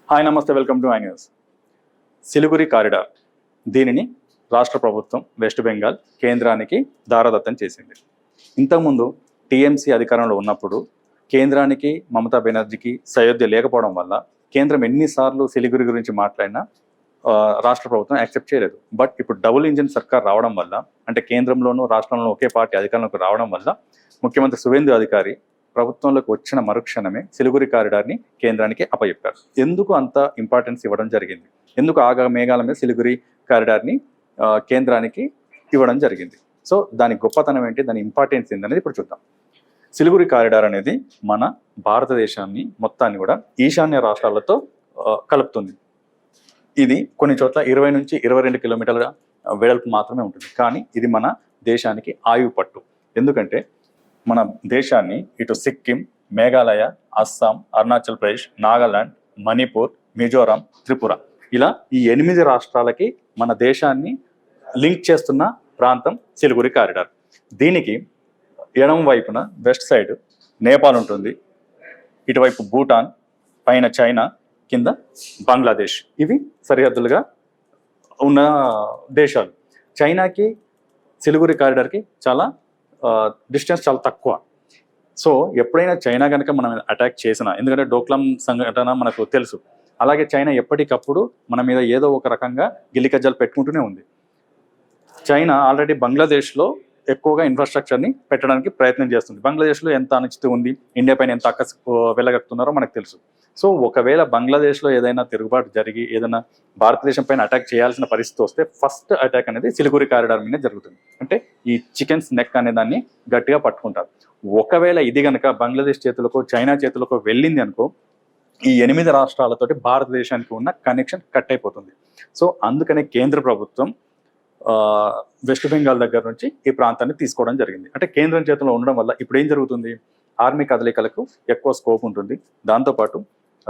Hi నమస్తే, welcome to I news. Siliguri corridor దీనిని రాష్ట్ర ప్రభుత్వం వెస్ట్ బెంగాల్ కేంద్రానికి దారాదత్తం చేసింది. ఇంతకుముందు టీఎంసీ అధికారంలో ఉన్నప్పుడు కేంద్రానికి మమతా బెనర్జీకి సయోధ్య లేకపోవడం వల్ల కేంద్రం ఎన్నిసార్లు సిలిగురి గురించి మాట్లాడినా రాష్ట్ర ప్రభుత్వం యాక్సెప్ట్ చేయలేదు. బట్ ఇప్పుడు డబుల్ ఇంజిన్ సర్కార్ రావడం వల్ల, అంటే కేంద్రంలోనూ రాష్ట్రంలో ఒకే పార్టీ అధికారంలోకి రావడం వల్ల ముఖ్యమంత్రి సువేందు అధికారి ప్రభుత్వంలోకి వచ్చిన మరుక్షణమే సిలిగురి కారిడార్ని కేంద్రానికి అప్పచెప్పారు. ఎందుకు అంత ఇంపార్టెన్స్ ఇవ్వడం జరిగింది, ఎందుకు ఆగా మేఘాల మీద సిలిగురి కారిడార్ని కేంద్రానికి ఇవ్వడం జరిగింది, సో దాని గొప్పతనం ఏంటి, దాని ఇంపార్టెన్స్ ఏంటి అనేది ఇప్పుడు చూద్దాం. సిలిగురి కారిడార్ అనేది మన భారతదేశాన్ని మొత్తాన్ని కూడా ఈశాన్య రాష్ట్రాలతో కలుపుతుంది. ఇది కొన్ని చోట్ల 20 నుంచి 22 కిలోమీటర్ల వెడల్పు మాత్రమే ఉంటుంది. కానీ ఇది మన దేశానికి ఆయువు పట్టు. ఎందుకంటే మన దేశాన్ని ఇటు సిక్కిం, మేఘాలయ, అస్సాం, అరుణాచల్ ప్రదేశ్, నాగాలాండ్, మణిపూర్, మిజోరాం, త్రిపుర ఇలా ఈ 8 రాష్ట్రాలకి మన దేశాన్ని లింక్ చేస్తున్న ప్రాంతం సిలిగురి కారిడార్. దీనికి ఎడమ వైపున వెస్ట్ సైడ్ నేపాల్ ఉంటుంది, ఇటువైపు భూటాన్, పైన చైనా, కింద బంగ్లాదేశ్. ఇవి సరిహద్దులుగా ఉన్న దేశాలు. చైనాకి సిలిగురి కారిడార్కి చాలా డిస్టెన్స్ చాలా తక్కువ. సో ఎప్పుడైనా చైనా కనుక మనం అటాక్ చేసినా, ఎందుకంటే డోక్లాం సంఘటన మనకు తెలుసు, అలాగే చైనా ఎప్పటికప్పుడు మన మీద ఏదో ఒక రకంగా గిల్లికజ్జాలు పెట్టుకుంటూనే ఉంది. చైనా ఆల్రెడీ బంగ్లాదేశ్లో ఎక్కువగా ఇన్ఫ్రాస్ట్రక్చర్ని పెట్టడానికి ప్రయత్నం చేస్తుంది. బంగ్లాదేశ్లో ఎంత అనిశ్చితి ఉంది, ఇండియా పైన ఎంత వెళ్ళగక్కుతున్నారో మనకు తెలుసు. సో ఒకవేళ బంగ్లాదేశ్లో ఏదైనా తిరుగుబాటు జరిగి ఏదైనా భారతదేశం పైన అటాక్ చేయాల్సిన పరిస్థితి వస్తే ఫస్ట్ అటాక్ అనేది సిలిగురి కారిడార్ మీద జరుగుతుంది. అంటే ఈ చికెన్స్ నెక్ అనే దాన్ని గట్టిగా పట్టుకుంటారు. ఒకవేళ ఇది కనుక బంగ్లాదేశ్ చేతులకు, చైనా చేతులకు వెళ్ళింది అనుకో, ఈ 8 రాష్ట్రాలతోటి భారతదేశానికి ఉన్న కనెక్షన్ కట్ అయిపోతుంది. సో అందుకనే కేంద్ర ప్రభుత్వం వెస్ట్ బెంగాల్ దగ్గర నుంచి ఈ ప్రాంతాన్ని తీసుకోవడం జరిగింది. అంటే కేంద్రం చేతిలో ఉండడం వల్ల ఇప్పుడు ఏం జరుగుతుంది, ఆర్మీ కదలికలకు ఎక్కువ స్కోప్ ఉంటుంది. దాంతోపాటు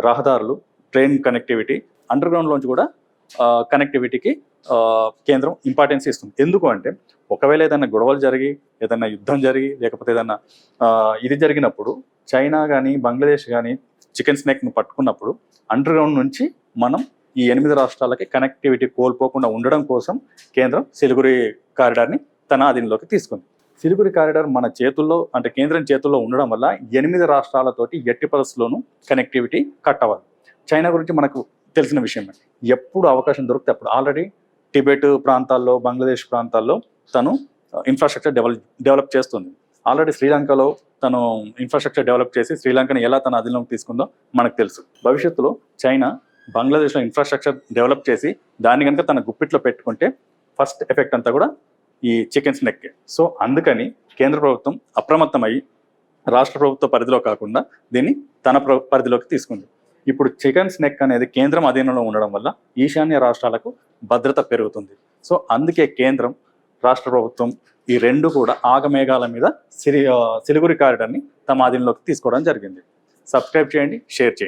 రహదారులు, ట్రైన్ కనెక్టివిటీ, అండర్ గ్రౌండ్లోంచి కూడా కనెక్టివిటీకి కేంద్రం ఇంపార్టెన్స్ ఇస్తుంది. ఎందుకు అంటే ఒకవేళ ఏదైనా గొడవలు జరిగి, ఏదైనా యుద్ధం జరిగి, లేకపోతే ఏదైనా ఇది జరిగినప్పుడు చైనా కానీ బంగ్లాదేశ్ కానీ చికెన్ స్నేక్ను పట్టుకున్నప్పుడు అండర్ గ్రౌండ్ నుంచి మనం ఈ 8 రాష్ట్రాలకి కనెక్టివిటీ కోల్పోకుండా ఉండడం కోసం కేంద్రం సిలిగురి కారిడార్ని తన అధీనంలోకి తీసుకుంది. సిలిగురి కారిడార్ మన చేతుల్లో, అంటే కేంద్రం చేతుల్లో ఉండడం వల్ల 8 రాష్ట్రాలతోటి ఎట్టి పరిస్థితుల్లోనూ కనెక్టివిటీ కట్ అవ్వదు. చైనా గురించి మనకు తెలిసిన విషయం, ఎప్పుడు అవకాశం దొరికితే అప్పుడు ఆల్రెడీ టిబెట్ ప్రాంతాల్లో, బంగ్లాదేశ్ ప్రాంతాల్లో తను ఇన్ఫ్రాస్ట్రక్చర్ డెవలప్ చేస్తుంది. ఆల్రెడీ శ్రీలంకలో తను ఇన్ఫ్రాస్ట్రక్చర్ డెవలప్ చేసి శ్రీలంకను ఎలా తన అధీనంలోకి తీసుకుందో మనకు తెలుసు. భవిష్యత్తులో చైనా బంగ్లాదేశ్లో ఇన్ఫ్రాస్ట్రక్చర్ డెవలప్ చేసి దాన్ని కనుక తన గుప్పిట్లో పెట్టుకుంటే ఫస్ట్ ఎఫెక్ట్ అంతా కూడా ఈ చికెన్స్ నెక్కే. సో అందుకని కేంద్ర ప్రభుత్వం అప్రమత్తమై రాష్ట్ర ప్రభుత్వ పరిధిలో కాకుండా దీన్ని తన పరిధిలోకి తీసుకుంది. ఇప్పుడు చికెన్స్ నెక్ అనేది కేంద్రం అధీనంలో ఉండడం వల్ల ఈశాన్య రాష్ట్రాలకు భద్రత పెరుగుతుంది. సో అందుకే కేంద్రం, రాష్ట్ర ప్రభుత్వం ఈ రెండు కూడా ఆగమేఘాల మీద సిలిగురి కారిడార్ని తమ అధీనంలోకి తీసుకోవడం జరిగింది. సబ్స్క్రైబ్ చేయండి, షేర్ చేయండి.